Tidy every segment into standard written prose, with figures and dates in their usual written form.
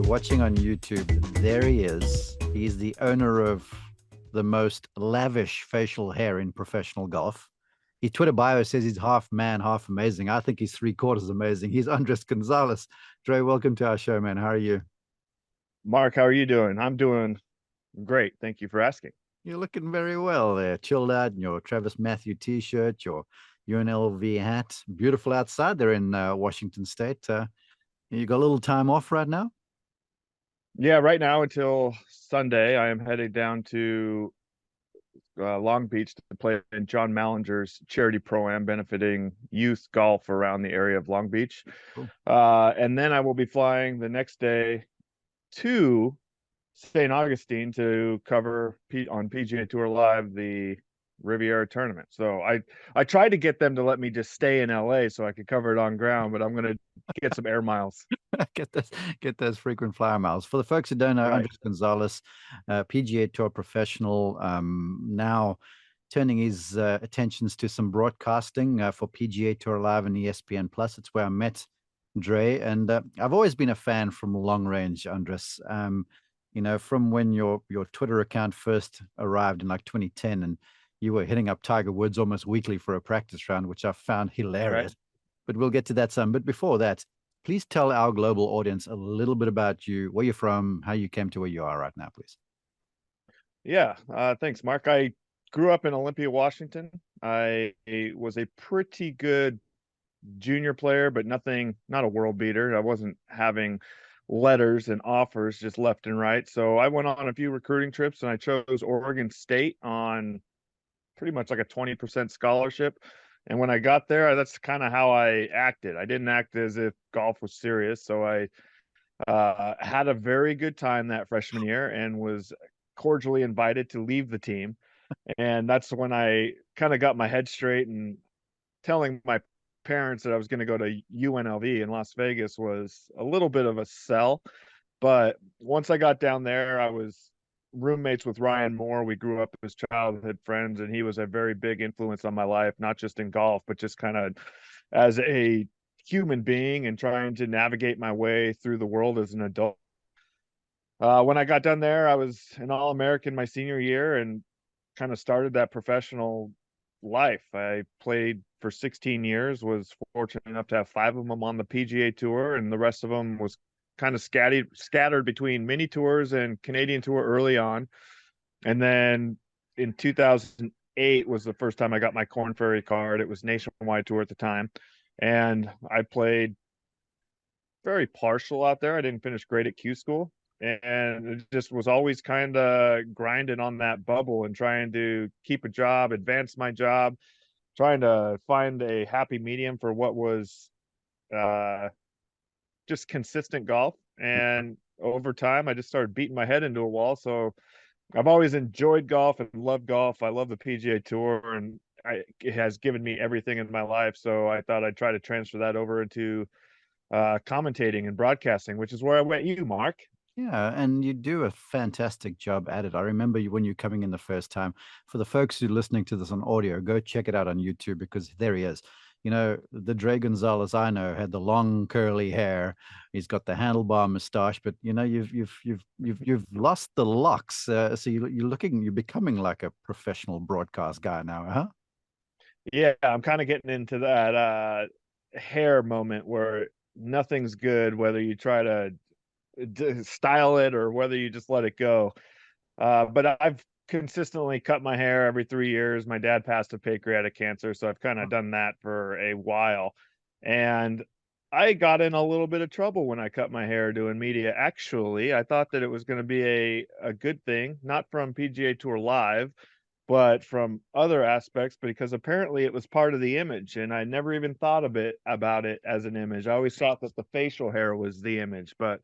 you're watching on YouTube, there he is. He's the owner of the most lavish facial hair in professional golf. His Twitter bio says he's half man, half amazing. I think he's three-quarters amazing. He's Andres Gonzalez. Dre, welcome to our show, man. How are you? Mark, how are you doing? I'm doing great. Thank you for asking. You're looking very well there. Chilled out in your Travis Matthew t-shirt, your UNLV hat. Beautiful outside there in Washington State. You got a little time off right now? Yeah, right now until Sunday, I am headed down to Long Beach to play in John Mallinger's charity pro-am benefiting youth golf around the area of Long Beach. Cool. And then I will be flying the next day to St. Augustine to cover on PGA Tour Live the Riviera tournament. So I tried to get them to let me just stay in LA so I could cover it on ground, but I'm gonna get some air miles. Get those frequent flyer miles. For the folks who don't know, Right. Andres Gonzalez, PGA Tour professional, now turning his attentions to some broadcasting for PGA Tour Live and ESPN Plus. It's where I met Dre, and I've always been a fan from long range, Andres. From when your Twitter account first arrived in like 2010, and you were hitting up Tiger Woods almost weekly for a practice round, which I found Right. hilarious. But we'll get to that some. But before that, please tell our global audience a little bit about you, where you're from, how you came to where you are right now, please. Yeah. Thanks, Mark. I grew up in Olympia, Washington. I was a pretty good junior player, but not a world beater. I wasn't having letters and offers just left and right. So I went on a few recruiting trips and I chose Oregon State on pretty much like a 20% scholarship. And when I got there, that's kind of how I acted. I didn't act as if golf was serious. So I had a very good time that freshman year and was cordially invited to leave the team. And that's when I kind of got my head straight, and telling my parents that I was going to go to UNLV in Las Vegas was a little bit of a sell. But once I got down there, I was roommates with Ryan Moore. We grew up as childhood friends, and he was a very big influence on my life, not just in golf, but just kind of as a human being and trying to navigate my way through the world as an adult. When I got done there, I was an All-American my senior year and kind of started that professional life. I played for 16 years, was fortunate enough to have 5 of them on the PGA Tour, and the rest of them was kind of scattered between mini tours and Canadian Tour early on. And then in 2008 was the first time I got my Korn Ferry card. It was nationwide tour at the time, and I played very partial out there. I didn't finish great at Q school, and it just was always kind of grinding on that bubble and trying to keep a job, advance my job, trying to find a happy medium for what was uh, just consistent golf. And over time, I just started beating my head into a wall. So I've always enjoyed golf and loved golf. I love the PGA Tour, and it has given me everything in my life. So I thought I'd try to transfer that over into commentating and broadcasting, which is where I met you, Mark. Yeah, and you do a fantastic job at it. I remember you when you coming in the first time. For the folks who are listening to this on audio, go check it out on YouTube because there he is. The Dre Gonzalez I know had the long curly hair. He's got the handlebar mustache, but you've lost the locks. So you're becoming like a professional broadcast guy now, huh? Yeah, I'm kind of getting into that hair moment where nothing's good, whether you try to style it or whether you just let it go. But I've consistently cut my hair every 3 years. My dad passed of pancreatic cancer, so I've kind of done that for a while. And I got in a little bit of trouble when I cut my hair doing media. Actually, I thought that it was going to be a good thing, not from PGA Tour Live, but from other aspects, because apparently it was part of the image, and I never even thought about it as an image. I always thought that the facial hair was the image, but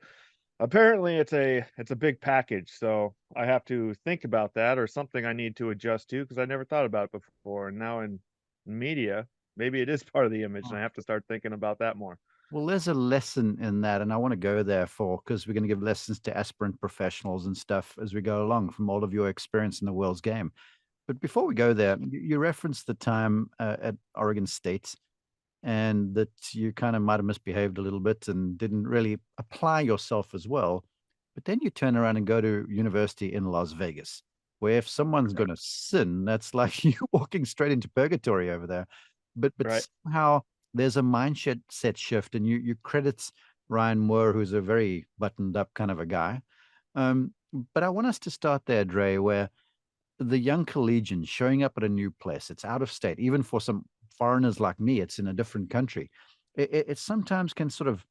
apparently it's a big package. So I have to think about that, or something I need to adjust to, because I never thought about it before. And now in media, maybe it is part of the image, and I have to start thinking about that more. Well, there's a lesson in that, and I want to go there because we're going to give lessons to aspirant professionals and stuff as we go along from all of your experience in the world's game. But before we go there, you referenced the time at Oregon State and that you kind of might have misbehaved a little bit and didn't really apply yourself as well. But then you turn around and go to university in Las Vegas, where if someone's Right. going to sin, that's like you walking straight into purgatory over there. But Right. somehow there's a mindset set shift, and you credits Ryan Moore, who's a very buttoned up kind of a guy. But I want us to start there, Dre, where the young collegian showing up at a new place, it's out of state, even for some foreigners like me, it's in a different country. It sometimes can sort of,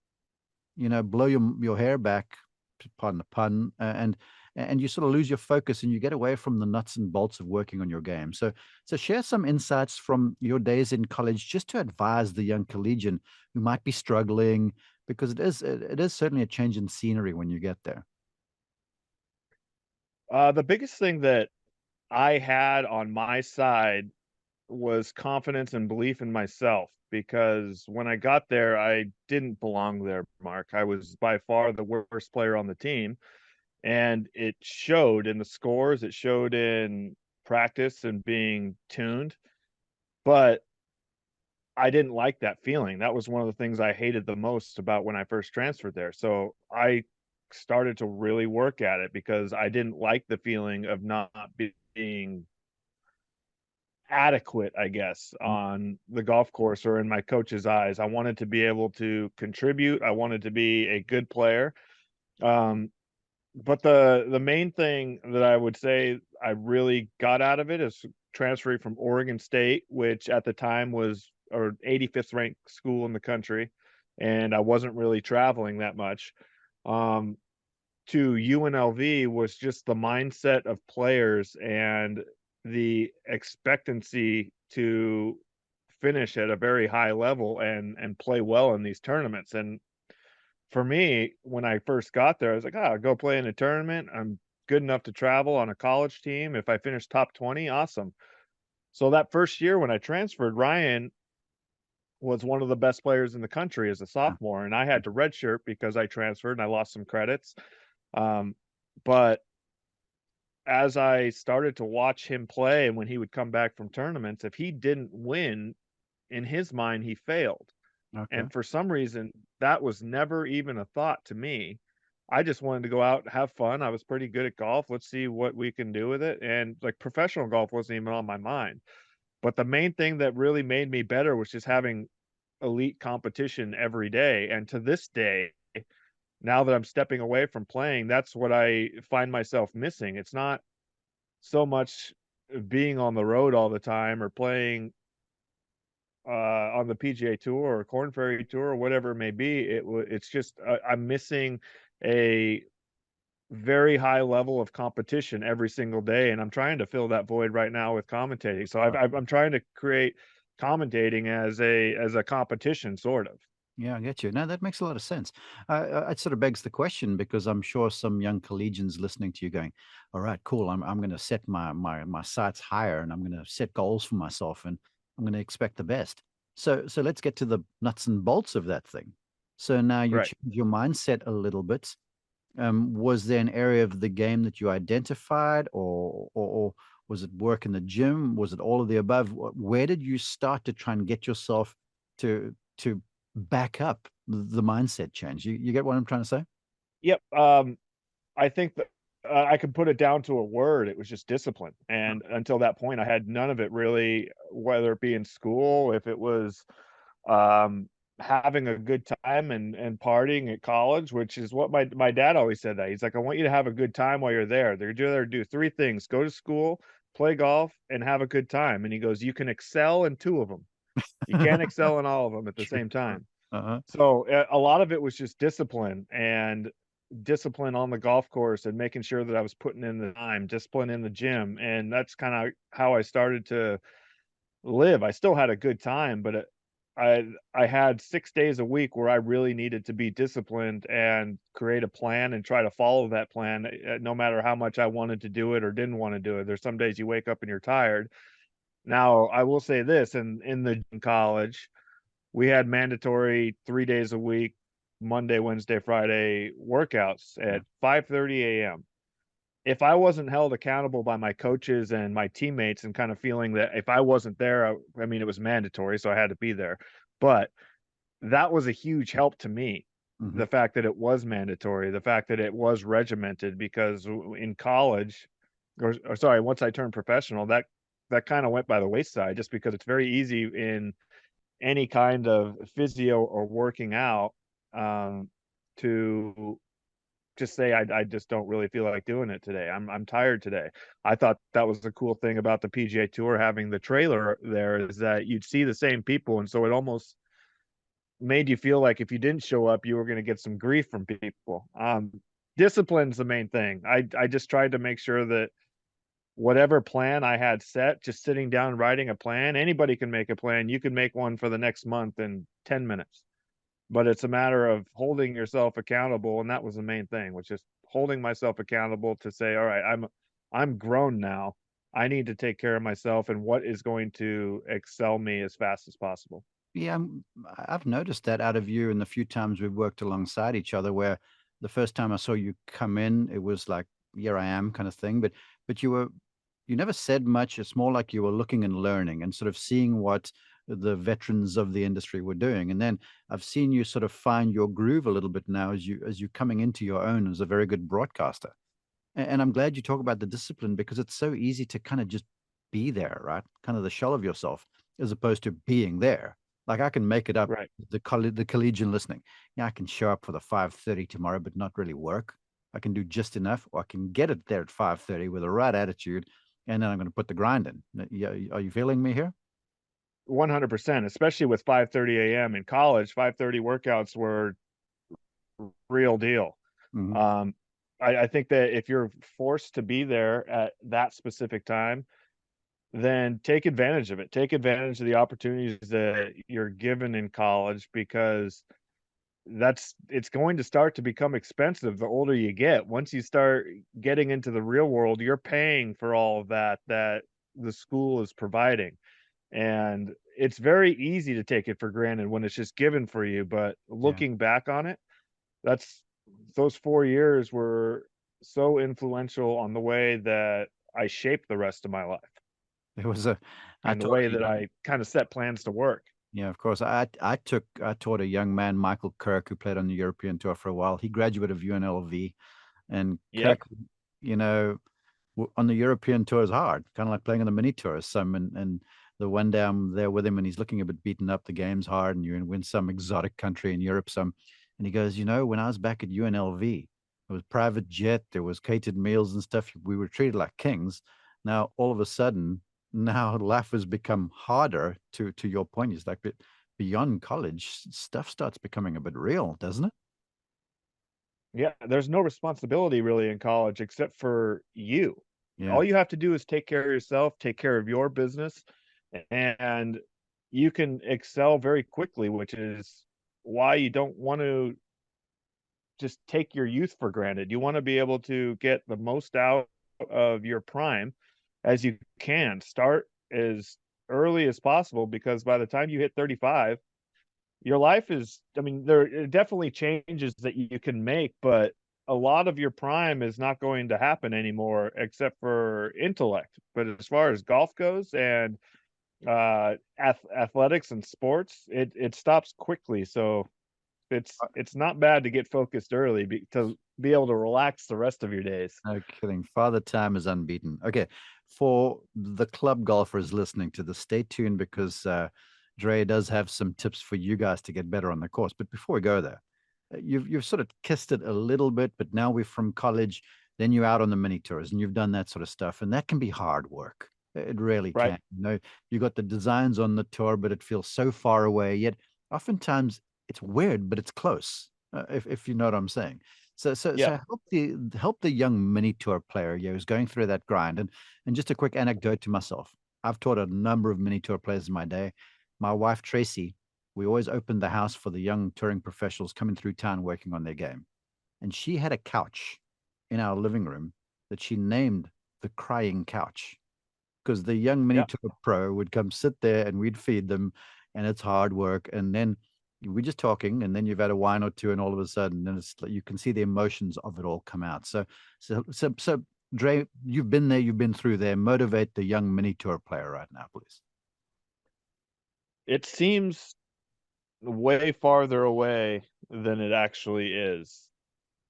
blow your hair back, pardon the pun, and you sort of lose your focus and you get away from the nuts and bolts of working on your game. So share some insights from your days in college, just to advise the young collegian who might be struggling, because it is certainly a change in scenery when you get there. The biggest thing that I had on my side was confidence and belief in myself, because when I got there, I didn't belong there, Mark. I was by far the worst player on the team, and it showed in the scores, it showed in practice and being tuned, but I didn't like that feeling. That was one of the things I hated the most about when I first transferred there. So I started to really work at it because I didn't like the feeling of not being adequate, I guess, on the golf course or in my coach's eyes. I wanted to be able to contribute. I wanted to be a good player. Um, but the main thing that I would say I really got out of it is transferring from Oregon State, which at the time was or 85th ranked school in the country, and I wasn't really traveling that much. Um, to UNLV was just the mindset of players and the expectancy to finish at a very high level and play well in these tournaments. And for me, when I first got there, I was like, I'll go play in a tournament. I'm good enough to travel on a college team. If I finish top 20, awesome. So that first year when I transferred, Ryan was one of the best players in the country as a Yeah. sophomore, and I had to redshirt because I transferred and I lost some credits. Um, but as I started to watch him play and when he would come back from tournaments, if he didn't win, in his mind, he failed. Okay. And for some reason, that was never even a thought to me. I just wanted to go out and have fun. I was pretty good at golf. Let's see what we can do with it. And like professional golf wasn't even on my mind. But the main thing that really made me better was just having elite competition every day. And to this day, now that I'm stepping away from playing, that's what I find myself missing. It's not so much being on the road all the time or playing on the PGA Tour or Korn Ferry Tour or whatever it may be. It's just I'm missing a very high level of competition every single day, and I'm trying to fill that void right now with commentating. So I'm trying to create commentating as a competition, sort of. Yeah, I get you. No, that makes a lot of sense. It sort of begs the question, because I'm sure some young collegians listening to you going, "All right, cool. I'm going to set my sights higher, and I'm going to set goals for myself, and I'm going to expect the best." So let's get to the nuts and bolts of that thing. So now you Right. change your mindset a little bit. Was there an area of the game that you identified, or was it work in the gym? Was it all of the above? Where did you start to try and get yourself to back up the mindset change? You get what I'm trying to say? Yep. I think that I could put it down to a word. It was just discipline. And until that point, I had none of it really, whether it be in school, if it was um, having a good time and partying at college, which is what my dad always said that. He's like, I want you to have a good time while you're there. They're there to do three things: go to school, play golf, and have a good time. And he goes, you can excel in two of them. You can't excel in all of them at the True. same time. Uh-huh. So a lot of it was just discipline and discipline on the golf course and making sure that I was putting in the time, discipline in the gym. And that's kind of how I started to live. I still had a good time, but I had 6 days a week where I really needed to be disciplined and create a plan and try to follow that plan, no matter how much I wanted to do it or didn't want to do it. There's some days you wake up and you're tired. Now, I will say this, in the college, we had mandatory 3 days a week, Monday, Wednesday, Friday workouts Yeah. at 5:30 a.m. If I wasn't held accountable by my coaches and my teammates and kind of feeling that if I wasn't there, I mean, it was mandatory, so I had to be there. But that was a huge help to me. the fact that it was mandatory, the fact that it was regimented, because in college, or sorry, once I turned professional, that kind of went by the wayside, just because it's very easy in any kind of physio or working out, um, to just say, I just don't really feel like doing it today. I'm tired today. I thought that was the cool thing about the PGA Tour having the trailer there, is that you'd see the same people, and so it almost made you feel like if you didn't show up, you were going to get some grief from people. Discipline's the main thing. I just tried to make sure that whatever plan I had set, just sitting down writing a plan. Anybody can make a plan. You can make one for the next month in 10 minutes. But it's a matter of holding yourself accountable, and that was the main thing, which is holding myself accountable to say, all right, I'm grown now. I need to take care of myself, and what is going to excel me as fast as possible. Yeah, I've noticed that out of you in the few times we've worked alongside each other, where the first time I saw you come in, it was like, here I am kind of thing. But you never said much. It's more like you were looking and learning and sort of seeing what the veterans of the industry were doing. And then I've seen you sort of find your groove a little bit now as you coming into your own as a very good broadcaster. And I'm glad you talk about the discipline, because it's so easy to kind of just be there, right? Kind of the shell of yourself, as opposed to being there. Like I can make it up, Right. the collegiate listening. Yeah, I can show up for the 5:30 tomorrow, but not really work. I can do just enough, or I can get it there at 5:30 with the right attitude, and then I'm going to put the grind in. Yeah, are you feeling me here? 100%, especially with 5:30 a.m. in college. 5:30 workouts were real deal. Hmm. Um, I think that if you're forced to be there at that specific time, then take advantage of it. Take advantage of the opportunities that you're given in college, because it's going to start to become expensive the older you get. Once you start getting into the real world, you're paying for all of that the school is providing. And it's very easy to take it for granted when it's just given for you. But Yeah, looking back on it, that's those 4 years were so influential on the way that I shaped the rest of my life, there was I and the taught way a that I kind of set plans to work. Yeah, of course. I taught a young man, Michael Kirk, who played on the European tour for a while. He graduated of UNLV, and Yep. Kirk, you know, on the European tour is hard, kind of like playing on the mini tour. Some and the one day I'm there with him, and he's looking a bit beaten up. The game's hard, and you're in some exotic country in Europe. Some, and he goes, when I was back at UNLV, it was private jet, there was catered meals and stuff. We were treated like kings. Now all of a sudden, now life has become harder. To your point, is like beyond college, stuff starts becoming a bit real, doesn't it? Yeah, there's no responsibility really in college except for you. Yeah. All you have to do is take care of yourself, take care of your business, and you can excel very quickly, which is why you don't want to just take your youth for granted. You want to be able to get the most out of your prime as you can. Start as early as possible, because by the time you hit 35, your life is, I mean, there are definitely changes that you can make, but a lot of your prime is not going to happen anymore except for intellect. But as far as golf goes, and athletics and sports, it stops quickly. So it's not bad to get focused early, to be able to relax the rest of your days. No kidding. Father Time is unbeaten. Okay. For the club golfers listening to this, stay tuned, because Dre does have some tips for you guys to get better on the course. But before we go there, you've sort of kissed it a little bit, but now we're from college, then you're out on the mini tours and you've done that sort of stuff. And that can be hard work. It really Right. can. You got the designs on the tour, but it feels so far away. Yet oftentimes it's weird, but it's close. If you know what I'm saying. So Yeah. help the young mini tour player, who's going through that grind. And just a quick anecdote to myself. I've taught a number of mini tour players in my day. My wife Tracy, we always opened the house for the young touring professionals coming through town working on their game. And she had a couch in our living room that she named the crying couch, because the young mini Yeah. tour pro would come sit there and we'd feed them, and it's hard work. And then we're just talking, and then you've had a wine or two, and all of a sudden, then it's like you can see the emotions of it all come out. So, Dre, you've been there, you've been through there. Motivate the young mini tour player right now, please. It seems way farther away than it actually is.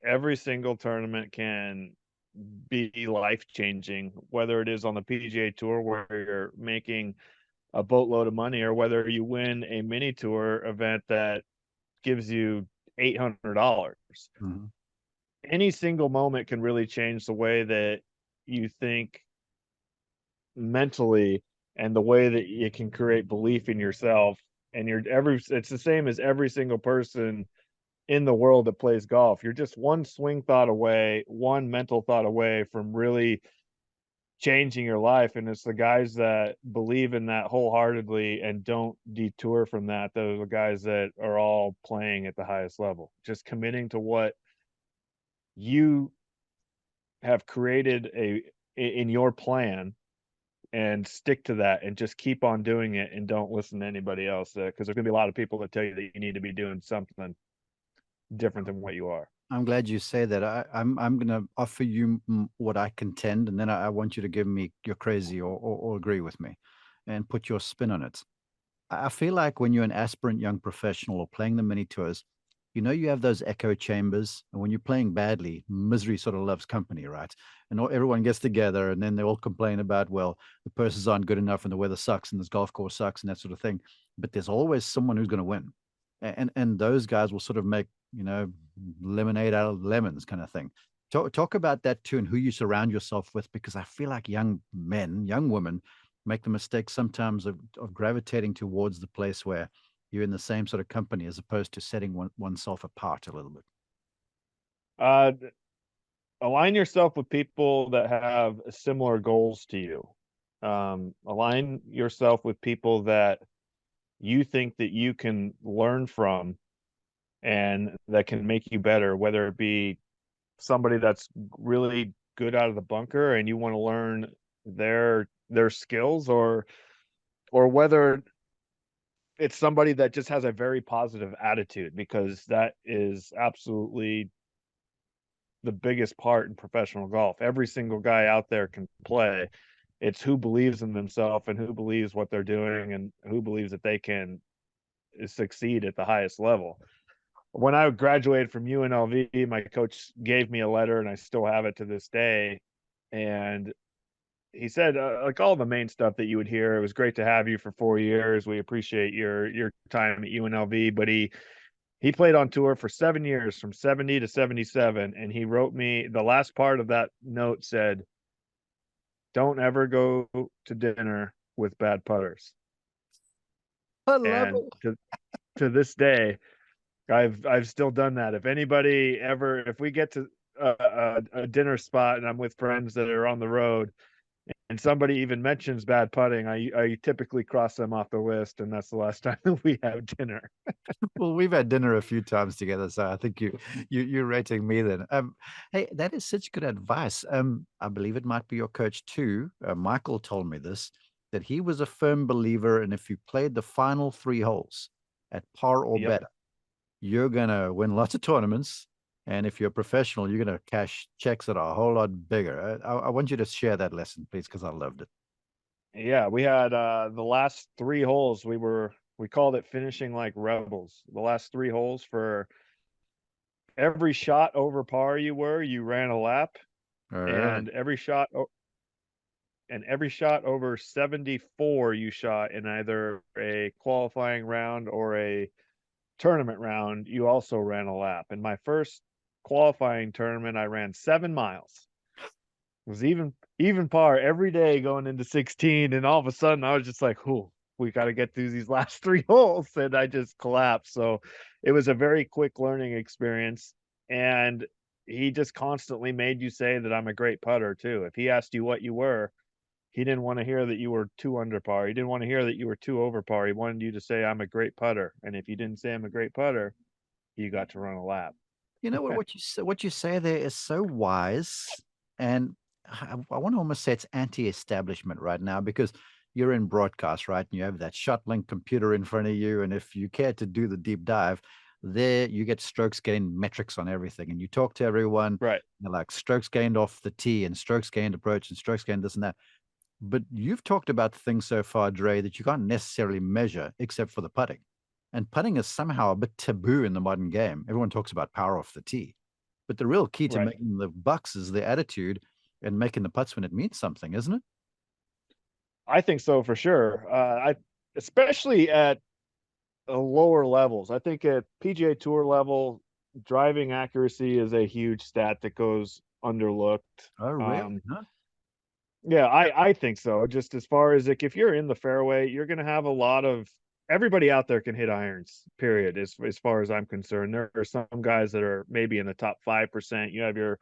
Every single tournament can be life changing, whether it is on the PGA Tour where you're making a boatload of money, or whether you win a mini tour event that gives you $800. Mhm. Any single moment can really change the way that you think mentally, and the way that you can create belief in yourself. And it's the same as every single person in the world that plays golf. You're just one swing thought away, one mental thought away from really changing your life. And it's the guys that believe in that wholeheartedly and don't detour from that. Those are the guys that are all playing at the highest level, just committing to what you have created in your plan, and stick to that and just keep on doing it, and don't listen to anybody else, because there's going to be a lot of people that tell you that you need to be doing something different than what you are. I'm glad you say that. I'm going to offer you what I contend, and then I want you to give me you're crazy or agree with me, and put your spin on it. I feel like when you're an aspirant young professional or playing the mini tours, you have those echo chambers. And when you're playing badly, misery sort of loves company, right? And everyone gets together and then they all complain about, well, the purses aren't good enough and the weather sucks and this golf course sucks and that sort of thing. But there's always someone who's going to win. And those guys will sort of make, lemonade out of lemons kind of thing. Talk about that too and who you surround yourself with, because I feel like young men, young women make the mistake sometimes of gravitating towards the place where you're in the same sort of company as opposed to setting oneself apart a little bit. uh Align yourself with people that have similar goals to you. Align yourself with people that you think that you can learn from and that can make you better, whether it be somebody that's really good out of the bunker and you want to learn their skills, or whether it's somebody that just has a very positive attitude, because that is absolutely the biggest part in professional golf. Every single guy out there can play. It's who believes in themselves and who believes what they're doing and who believes that they can succeed at the highest level. When I graduated from UNLV, my coach gave me a letter, and I still have it to this day. And he said, like all the main stuff that you would hear, it was great to have you for 4 years. We appreciate your time at UNLV. But he played on tour for 7 years, from 70 to 77. And he wrote me, the last part of that note said, "Don't ever go to dinner with bad putters." I love And it. to this day, I've still done that. If anybody ever, if we get to a dinner spot and I'm with friends that are on the road, and somebody even mentions bad putting, I typically cross them off the list, and that's the last time that we have dinner. Well, we've had dinner a few times together, so I think you're rating me then. Hey, that is such good advice. I believe it might be your coach too. Michael told me this, that he was a firm believer, and if you played the final three holes at par or Yep. better, you're gonna win lots of tournaments. And if you're a professional, you're gonna cash checks that are a whole lot bigger. I want you to share that lesson, please, because I loved it. Yeah, we had the last three holes, we called it finishing like rebels. The last three holes, for every shot over par you ran a lap, All right. and every shot over 74 you shot in either a qualifying round or a tournament round, you also ran a lap. In my first qualifying tournament, I ran 7 miles. It was even par every day going into 16, and all of a sudden I was just like, "Whoo, we got to get through these last three holes," and I just collapsed. So it was a very quick learning experience, and he just constantly made you say that I'm a great putter too. If he asked you what you were, he didn't want to hear that you were two under par. He didn't want to hear that you were two over par. He wanted you to say, "I'm a great putter." And if you didn't say I'm a great putter, you got to run a lap. You know what you say there is so wise, and I want to almost say it's anti-establishment right now, because you're in broadcast, right? And you have that ShotLink computer in front of you, and if you care to do the deep dive, there you get strokes gained metrics on everything, and you talk to everyone, Right. you're like strokes gained off the tee and strokes gained approach and strokes gained this and that. But you've talked about things so far, Dre, that you can't necessarily measure except for the putting. And putting is somehow a bit taboo in the modern game. Everyone talks about power off the tee. But the real key to Right. making the bucks is the attitude and making the putts when it means something, isn't it? I think so for sure. I especially at lower levels. I think at PGA Tour level, driving accuracy is a huge stat that goes underlooked. Oh, really? Um, Huh? yeah, I think so. Just as far as like if you're in the fairway, you're going to have a lot of everybody out there can hit irons. Period. As far as I'm concerned, there are some guys that are maybe in the top 5%. You have your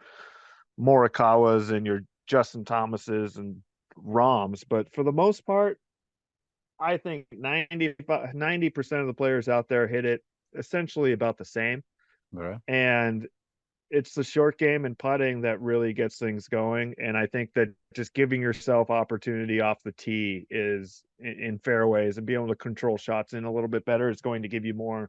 Morikawas and your Justin Thomases and Roms, but for the most part, I think 90% of the players out there hit it essentially about the same. All right. And it's the short game and putting that really gets things going. And I think that just giving yourself opportunity off the tee is in fairways and being able to control shots in a little bit better is going to give you more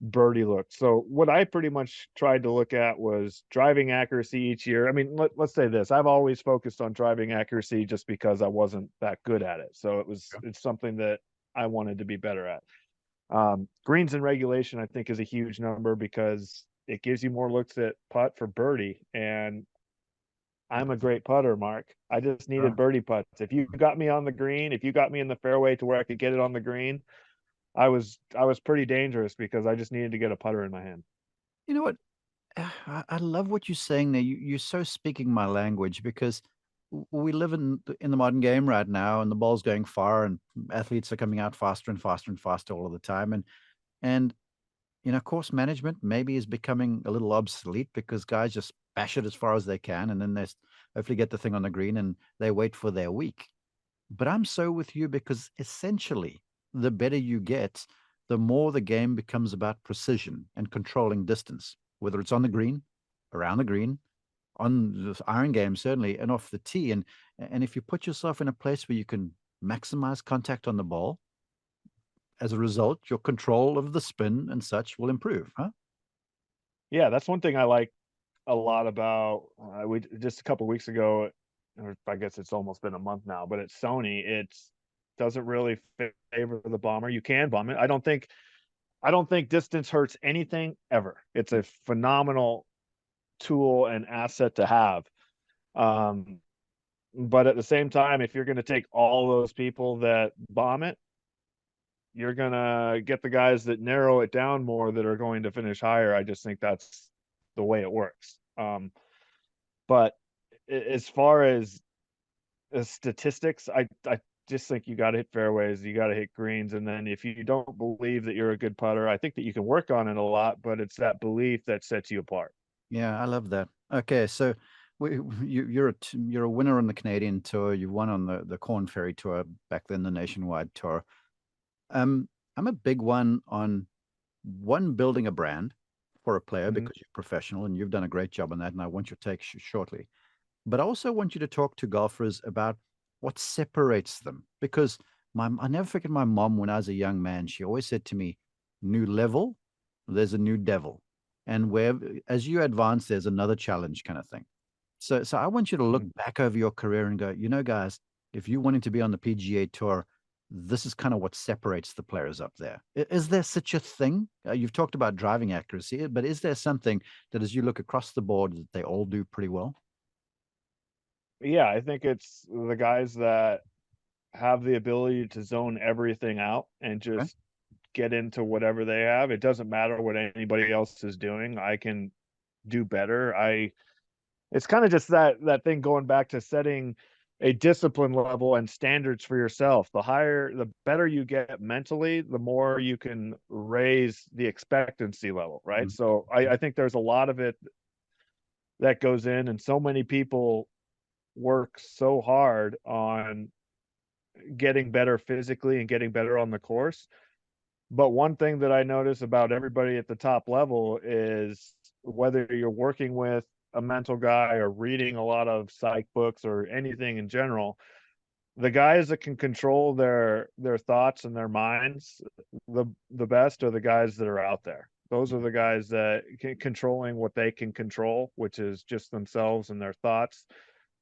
birdie look. So what I pretty much tried to look at was driving accuracy each year. I mean, let's say this. I've always focused on driving accuracy just because I wasn't that good at it. So it's something that I wanted to be better at. Greens in regulation, I think, is a huge number because it gives you more looks at putt for birdie. And I'm a great putter, Mark. I just All needed right. birdie putts. If you got me on the green, if you got me in the fairway to where I could get it on the green, I was pretty dangerous because I just needed to get a putter in my hand. You know what? I love what you're saying there. You're so speaking my language because we live in the modern game right now, and the ball's going far, and athletes are coming out faster and faster and faster all of the time, and course management maybe is becoming a little obsolete because guys just bash it as far as they can, and then hopefully get the thing on the green, and they wait for their week. But I'm so with you because essentially, the better you get, the more the game becomes about precision and controlling distance, whether it's on the green, around the green, on the iron game, certainly, and off the tee. And if you put yourself in a place where you can maximize contact on the ball, as a result, your control of the spin and such will improve, huh? Yeah, that's one thing I like a lot about we just a couple weeks ago, or I guess it's almost been a month now, but it's Sony. It's doesn't really favor the bomber. You can bomb it. I don't think distance hurts anything ever. It's a phenomenal tool and asset to have. Um, but at the same time, if you're going to take all those people that bomb it, you're going to get the guys that narrow it down more that are going to finish higher. I just think that's the way it works. But as far as statistics, I just think you got to hit fairways, you got to hit greens, and then if you don't believe that you're a good putter, I think that you can work on it a lot, but it's that belief that sets you apart. Yeah, I love that. Okay, so you're a winner on the Canadian tour. You won on the Korn Ferry Tour, back then the nationwide tour. I'm a big one on building a brand for a player Mhm. because you're professional and you've done a great job on that, and I want your take shortly. But I also want you to talk to golfers about what separates them because I never forget my mom when I was a young man. She always said to me, "New level, there's a new devil, and where as you advance, there's another challenge," kind of thing. So I want you to look Mhm. back over your career and go, guys, if you wanted to be on the PGA Tour, this is kind of what separates the players up there. Is there such a thing? You've talked about driving accuracy, but is there something that, as you look across the board, that they all do pretty well? Yeah, I think it's the guys that have the ability to zone everything out and Okay. just get into whatever they have. It doesn't matter what anybody else is doing. I can do better. I It's kind of just that thing going back to setting a discipline level and standards for yourself. The better you get mentally, the more you can raise the expectancy level, right? Mhm. So I think there's a lot of it that goes in, and so many people work so hard on getting better physically and getting better on the course. But one thing that I notice about everybody at the top level is whether you're working with a mental guy or reading a lot of psych books or anything in general, the guys that can control their thoughts and their minds the best are the guys that are out there. Those are the guys that can controlling what they can control, which is just themselves and their thoughts.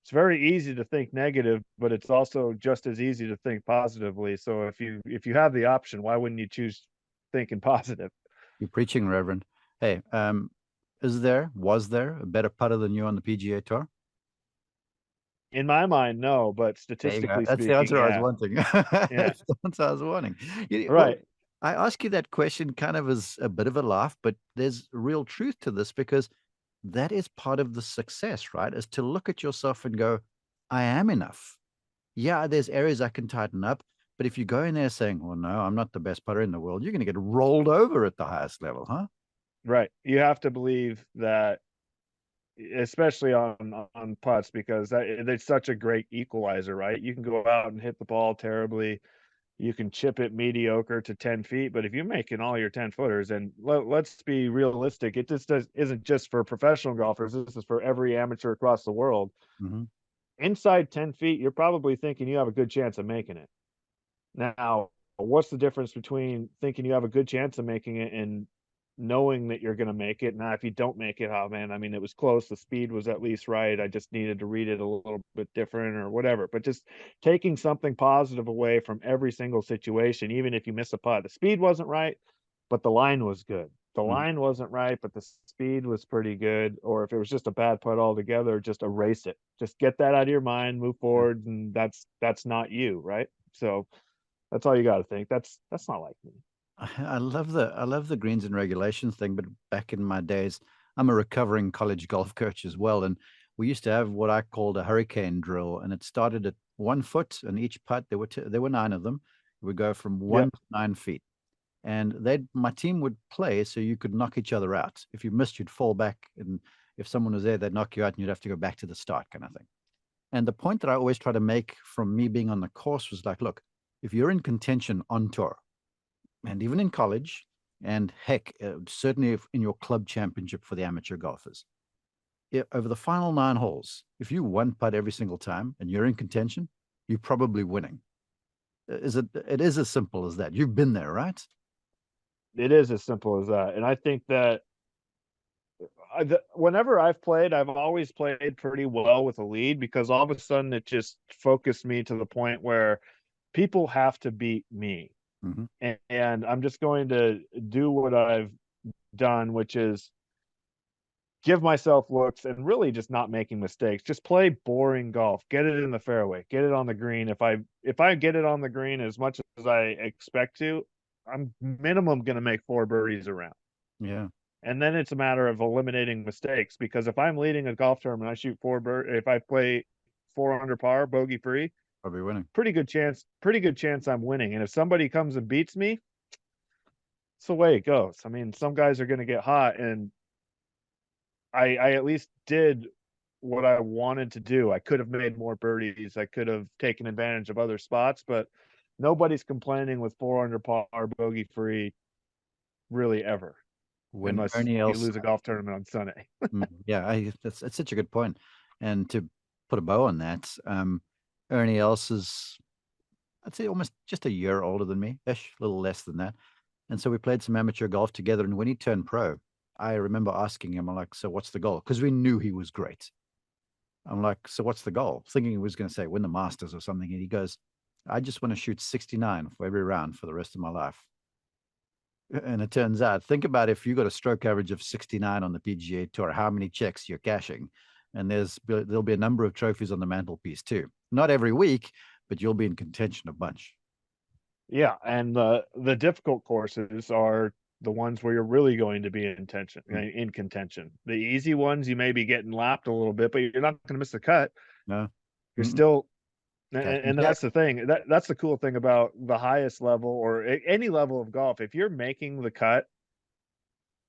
It's very easy to think negative, but it's also just as easy to think positively. So if you have the option, why wouldn't you choose thinking positive. You're preaching, Reverend. Hey, was there a better putter than you on the PGA Tour? In my mind, no, but There you go. statistically That's the speaking, answer I was yeah. wanting. Yeah. That's the answer I was wanting. Well, Right. I ask you that question kind of as a bit of a laugh, but there's real truth to this because that is part of the success, right? Is to look at yourself and go, I am enough. Yeah, there's areas I can tighten up, but if you go in there saying, well, no, I'm not the best putter in the world, you're going to get rolled over at the highest level, huh? Right. You have to believe that, especially on putts, because it's such a great equalizer, right? You can go out and hit the ball terribly. You can chip it mediocre to 10 feet, but if you're making all your 10 footers, and let's be realistic, it just isn't just for professional golfers. This is for every amateur across the world. Mm-hmm. Inside 10 feet, you're probably thinking you have a good chance of making it. Now, what's the difference between thinking you have a good chance of making it and knowing that you're going to make it? Now, if you don't make it, oh man, I mean, it was close. The speed was at least right. I just needed to read it a little bit different or whatever. But just taking something positive away from every single situation, even if you miss a putt, the speed wasn't right, but the line was good. The Mm-hmm. line wasn't right, but the speed was pretty good. Or if it was just a bad putt altogether, just erase it. Just get that out of your mind, move forward, and that's not you, right? So that's all you got to think. That's not like me. I love the greens and regulations thing, but back in my days, I'm a recovering college golf coach as well, and we used to have what I called a hurricane drill, and it started at 1 foot, and each putt there were 9 of them. It would go from Yep. 1 to 9 feet, and my team would play so you could knock each other out. If you missed, you'd fall back, and if someone was there, they'd knock you out, and you'd have to go back to the start, kind of thing. And the point that I always try to make from me being on the course was like, look, if you're in contention on tour and even in college, and heck, certainly in your club championship for the amateur golfers, over the final 9 holes, if you one putt every single time and you're in contention, you're probably winning. It is as simple as that. You've been there, right? It is as simple as that. And I think that whenever I've played, I've always played pretty well with a lead because all of a sudden it just focused me to the point where people have to beat me. Mm-hmm. And I'm just going to do what I've done, which is give myself looks and really just not making mistakes. Just play boring golf. Get it in the fairway. Get it on the green. If I get it on the green as much as I expect to, I'm minimum going to make 4 birdies around. Yeah, And then it's a matter of eliminating mistakes because if I'm leading a golf tournament, I shoot if I play 4 under par, bogey free, probably winning. pretty good chance I'm winning. And if somebody comes and beats me, it's the way it goes. I mean, some guys are going to get hot, and I at least did what I wanted to do. I could have made more birdies. I could have taken advantage of other spots, but nobody's complaining with 4 under par, bogey free, really ever, When unless Ernie you Els, lose a golf tournament on Sunday. yeah, that's such a good point. And to put a bow on that, Ernie Els is, I'd say, almost just a year older than me, ish, a little less than that. And so we played some amateur golf together. And when he turned pro, I remember asking him, I'm like, so what's the goal? Because we knew he was great. I'm like, so what's the goal? Thinking he was going to say win the Masters or something. And he goes, I just want to shoot 69 for every round for the rest of my life. And it turns out, think about if you got a stroke average of 69 on the PGA Tour, how many checks you're cashing. And there'll be a number of trophies on the mantelpiece too. Not every week, but you'll be in contention a bunch. Yeah, and the difficult courses are the ones where you're really going to be in contention. The easy ones, you may be getting lapped a little bit, but you're not going to miss the cut. No. You're Mm-mm. still, Cashing and checks. that's the thing. That's the cool thing about the highest level or any level of golf. If you're making the cut,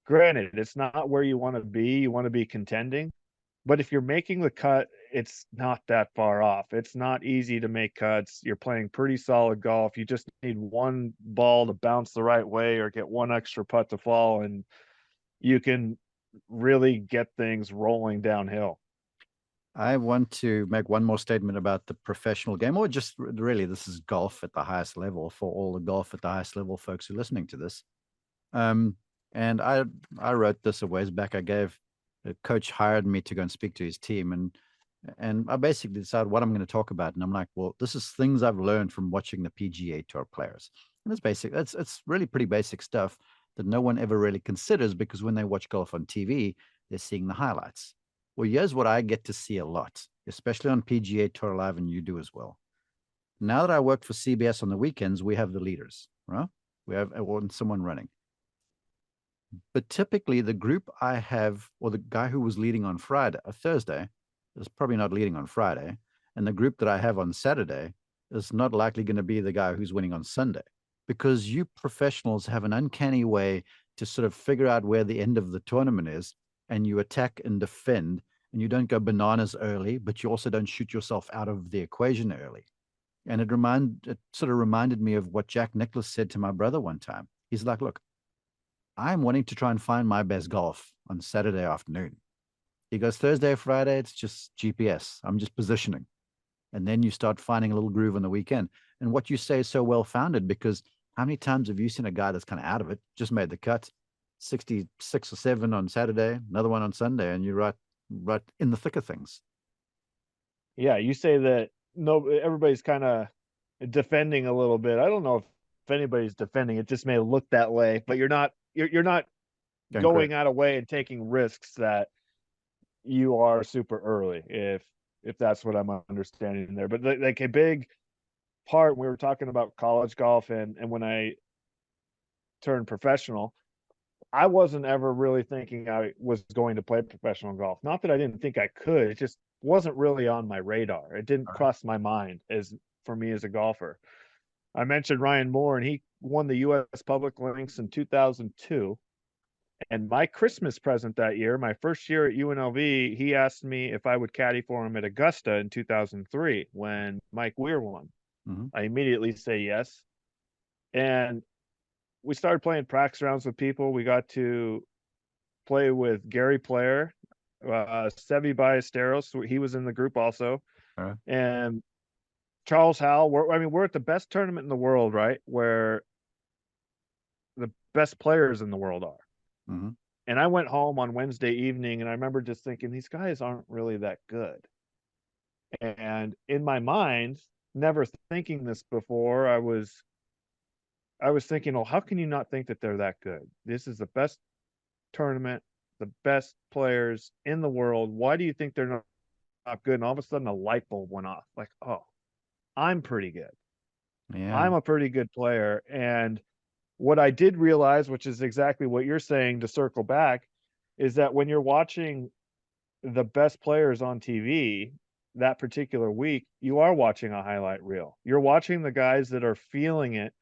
granted, it's not where you want to be. You want to be contending, but if you're making the cut, it's not that far off. It's not easy to make cuts. You're playing pretty solid golf. You just need one ball to bounce the right way or get one extra putt to fall, and you can really get things rolling downhill. I want to make one more statement about the professional game, or just really, this is golf at the highest level for all the golf at the highest level folks who are listening to this. Um, and I wrote this a ways back. A coach hired me to go and speak to his team, and I basically decided what I'm going to talk about. And I'm like, well, this is things I've learned from watching the PGA Tour players. And it's basic. It's really pretty basic stuff that no one ever really considers, because when they watch golf on TV, they're seeing the highlights. Well, here's what I get to see a lot, especially on PGA Tour Live, and you do as well. Now that I work for CBS on the weekends, we have the leaders, right? We have someone running. But typically, the group I have, or the guy who was leading on Friday or Thursday, is probably not leading on Friday. And the group that I have on Saturday is not likely going to be the guy who's winning on Sunday, because you professionals have an uncanny way to sort of figure out where the end of the tournament is, and you attack and defend, and you don't go bananas early, but you also don't shoot yourself out of the equation early. And it sort of reminded me of what Jack Nicklaus said to my brother one time. He's like, look, I'm wanting to try and find my best golf on Saturday afternoon. He goes, Thursday, Friday, it's just GPS. I'm just positioning. And then you start finding a little groove on the weekend. And what you say is so well founded, because how many times have you seen a guy that's kind of out of it, just made the cut, 66 or 7 on Saturday, another one on Sunday, and you're right in the thick of things. Yeah, you say that everybody's kind of defending a little bit. I don't know if anybody's defending. It just may look that way, but you're not going out of way and taking risks that you are super early, if that's what I'm understanding there. But like a big part, we were talking about college golf, and when I turned professional, I wasn't ever really thinking I was going to play professional golf. Not that I didn't think I could, it just wasn't really on my radar. It didn't cross my mind as for me as a golfer. I mentioned Ryan Moore, and he won the U.S. Public Links in 2002. And my Christmas present that year, my first year at UNLV, he asked me if I would caddy for him at Augusta in 2003 when Mike Weir won. Mm-hmm. I immediately say yes. And we started playing practice rounds with people. We got to play with Gary Player, Sevi Ballesteros. He was in the group also. Right. And Charles Howell. We're at the best tournament in the world, right? Where the best players in the world are. Mm-hmm. And I went home on Wednesday evening, and I remember just thinking, these guys aren't really that good. And in my mind, never thinking this before, I was thinking, oh, how can you not think that they're that good? This is the best tournament, the best players in the world. Why do you think they're not good? And all of a sudden, a light bulb went off. Like, oh, I'm pretty good. Yeah. I'm a pretty good player. And what I did realize, which is exactly what you're saying to circle back, is that when you're watching the best players on TV that particular week, you are watching a highlight reel. You're watching the guys that are feeling it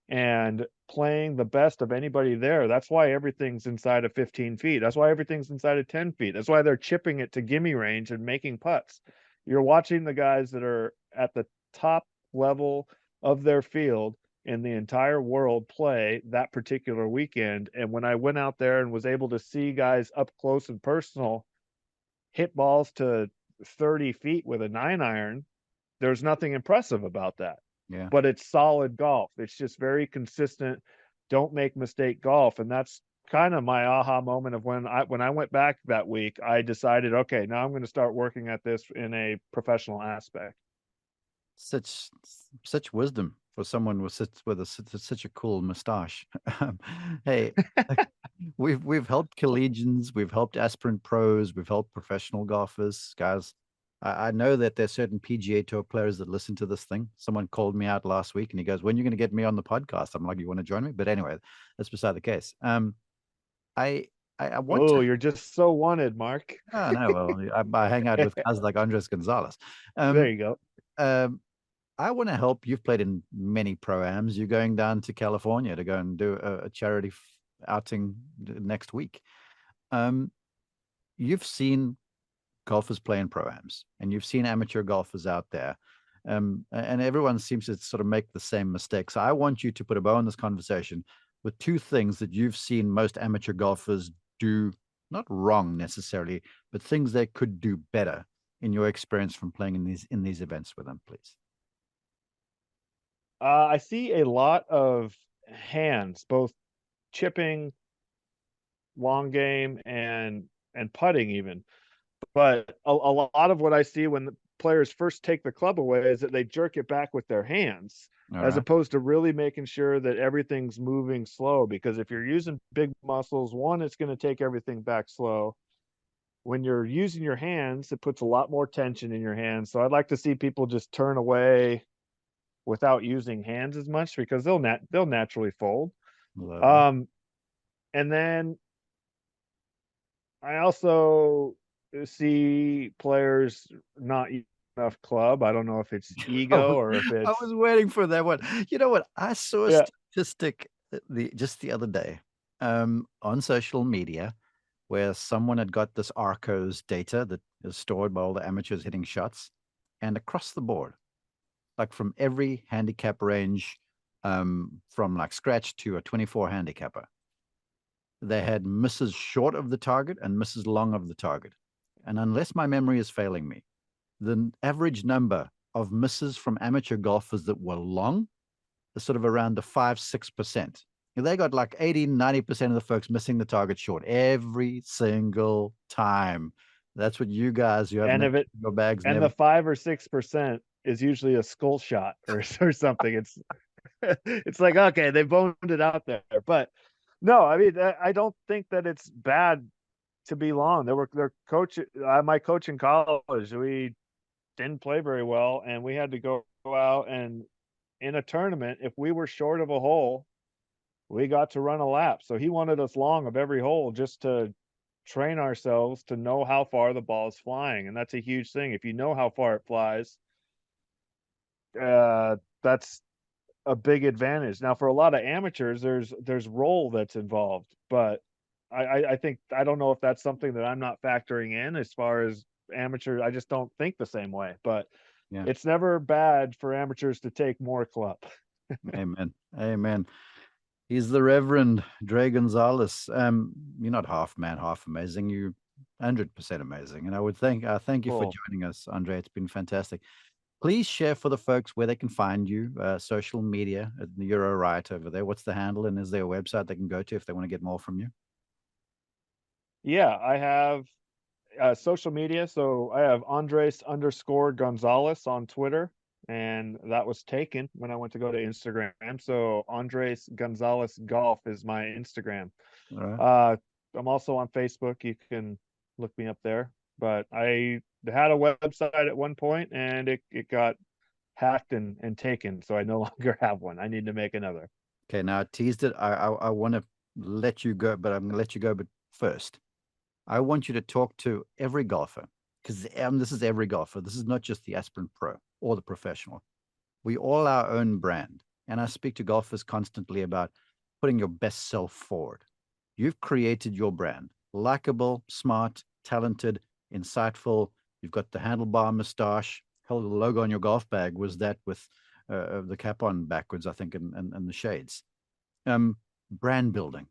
and playing the best of anybody there. That's why everything's inside of 15 feet. That's why everything's inside of 10 feet. That's why they're chipping it to gimme range and making putts. You're watching the guys that are at the top level of their field in the entire world play that particular weekend. And when I went out there and was able to see guys up close and personal hit balls to 30 feet with a 9-iron, there's nothing impressive about that. Yeah. But it's solid golf. It's just very consistent, don't make mistake golf. And that's kind of my aha moment of when I went back that week. I decided, okay, now I'm going to start working at this in a professional aspect. Such wisdom for someone with such a cool mustache. Hey, we've helped collegians, we've helped aspirant pros, we've helped professional golfers, guys. I know that there's certain PGA Tour players that listen to this thing. Someone called me out last week and he goes, "When are you going to get me on the podcast?" I'm like, "You want to join me?" But anyway, that's beside the case. I I want Oh, to. you're just so wanted, Mark. Oh no, well, I hang out with guys like Andres Gonzalez. There you go. Um, I want to help. You've played in many pro-ams. You're going down to California to go and do a charity outing next week. You've seen golfers play in pro-ams, and you've seen amateur golfers out there. And everyone seems to sort of make the same mistakes. So I want you to put a bow on this conversation with two things that you've seen most amateur golfers do, not wrong necessarily, but things they could do better in your experience from playing in these events with them, please. I see a lot of hands, both chipping, long game, and putting even. But a lot of what I see when players first take the club away is that they jerk it back with their hands, All as right. opposed to really making sure that everything's moving slow. Because if you're using big muscles, one, it's going to take everything back slow. When you're using your hands, it puts a lot more tension in your hands. So I'd like to see people just turn away without using hands as much, because they'll naturally fold. Lovely. Um, and then I also see players not using enough club. I don't know if it's I ego was, or if I it's, was waiting for that one. You know what? I saw a yeah, statistic just the other day on social media where someone had got this Arcos data that is stored by all the amateurs hitting shots, and across the board, like from every handicap range, from like scratch to a 24 handicapper, they had misses short of the target and misses long of the target. And unless my memory is failing me, the average number of misses from amateur golfers that were long is sort of around the 5-6%. They got like 80-90% of the folks missing the target short every single time. That's what you guys, you have and no if it your bags and never. the 5 or 6% is usually a skull shot or something. It's it's like, okay, they boned it out there, but no, I mean, I don't think that it's bad to be long. Their coach, my coach in college, we didn't play very well, and we had to go out and in a tournament, if we were short of a hole, we got to run a lap. So he wanted us long of every hole just to train ourselves to know how far the ball is flying. And that's a huge thing. If you know how far it flies, that's a big advantage. Now, for a lot of amateurs, there's roll that's involved, but I think I don't know if that's something that I'm not factoring in as far as amateur. I just don't think the same way, but Yeah. it's never bad for amateurs to take more club. Amen. Amen. He's the Reverend Dre Gonzalez. You're not half man, half amazing. You 100% amazing. And I thank you for Cool. joining us, Andre. It's been fantastic. Please share for the folks where they can find you, social media at the Euro right over there. What's the handle, and is there a website they can go to if they want to get more from you? Yeah, I have social media. So I have Andres_Gonzalez on Twitter, and that was taken when I went to go to Instagram. So Andres Gonzalez Golf is my Instagram. All right. Uh, I'm also on Facebook. You can look me up there. But I had a website at one point, and it got hacked and taken. So I no longer have one. I need to make another. Okay, now I teased it. I want to let you go, but I'm going to let you go. But first, I want you to talk to every golfer, because this is every golfer. This is not just the aspirant pro or the professional. We all our own brand. And I speak to golfers constantly about putting your best self forward. You've created your brand, likable, smart, talented, insightful. You've got the handlebar mustache. Hell, the logo on your golf bag was that with the cap on backwards, I think, and the shades. Brand building.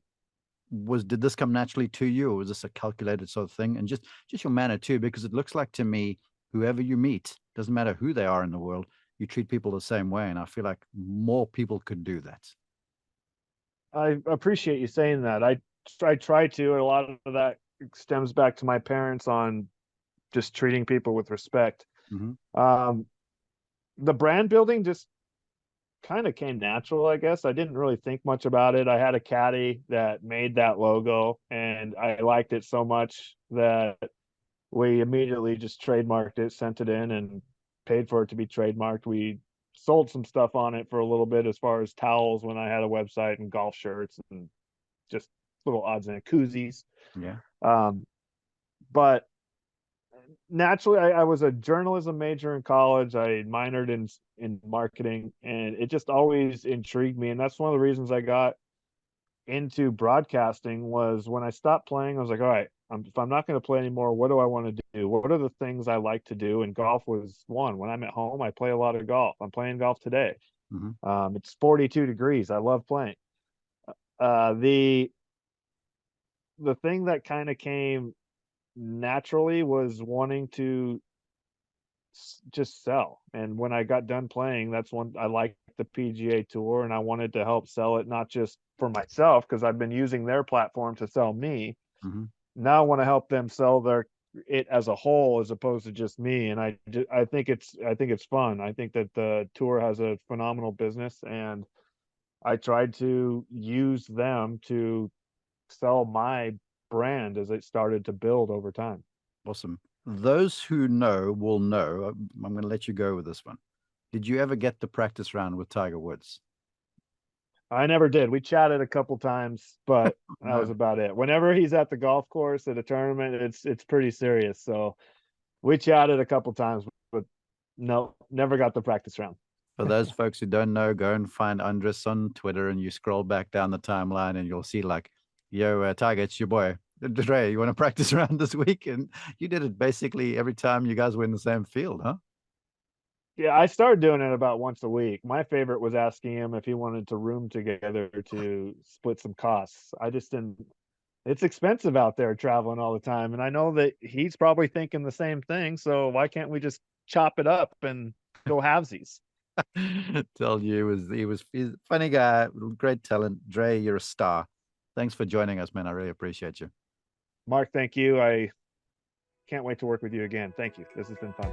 Did this come naturally to you, or was this a calculated sort of thing? And just your manner too, because it looks like to me, whoever you meet, doesn't matter who they are in the world, you treat people the same way. And I feel like more people could do that. I appreciate you saying that. I try to, and a lot of that stems back to my parents on just treating people with respect. Mm-hmm. Um, the brand building just kind of came natural, I guess. I didn't really think much about it. I had a caddy that made that logo, and I liked it so much that we immediately just trademarked it, sent it in, and paid for it to be trademarked. We sold some stuff on it for a little bit as far as towels when I had a website, and golf shirts, and just little odds and koozies. Yeah. Um, but naturally, I was a journalism major in college. I minored in marketing, and it just always intrigued me. And that's one of the reasons I got into broadcasting. Was when I stopped playing, I was like, all right, if I'm not going to play anymore, what do I want to do? What are the things I like to do? And golf was one. When I'm at home, I play a lot of golf. I'm playing golf today. Mm-hmm. It's 42 degrees. I love playing. The thing that kind of came naturally was wanting to just sell. And when I got done playing, that's when I liked the PGA Tour, and I wanted to help sell it, not just for myself, because I've been using their platform to sell me. Mm-hmm. Now I want to help them sell it as a whole as opposed to just me. And I think it's fun. I think that the tour has a phenomenal business, and I tried to use them to sell my brand as it started to build over time. Awesome. Those who know will know. I'm going to let you go with this one. Did you ever get the practice round with Tiger Woods? I never did. We chatted a couple times, but that No. was about it. Whenever he's at the golf course at a tournament, it's pretty serious. So we chatted a couple times, but no, never got the practice round. For those folks who don't know, go and find Andres on Twitter, and you scroll back down the timeline, and you'll see like, "Yo, Tiger, it's your boy Dre. You want to practice around this week?" And you did it basically every time you guys were in the same field, huh? Yeah, I started doing it about once a week. My favorite was asking him if he wanted to room together to split some costs. I just didn't. It's expensive out there traveling all the time, and I know that he's probably thinking the same thing. So why can't we just chop it up and go halvesies? Tell you, he's a funny guy, great talent. Dre, you're a star. Thanks for joining us, man. I really appreciate you. Mark, thank you. I can't wait to work with you again. Thank you. This has been fun.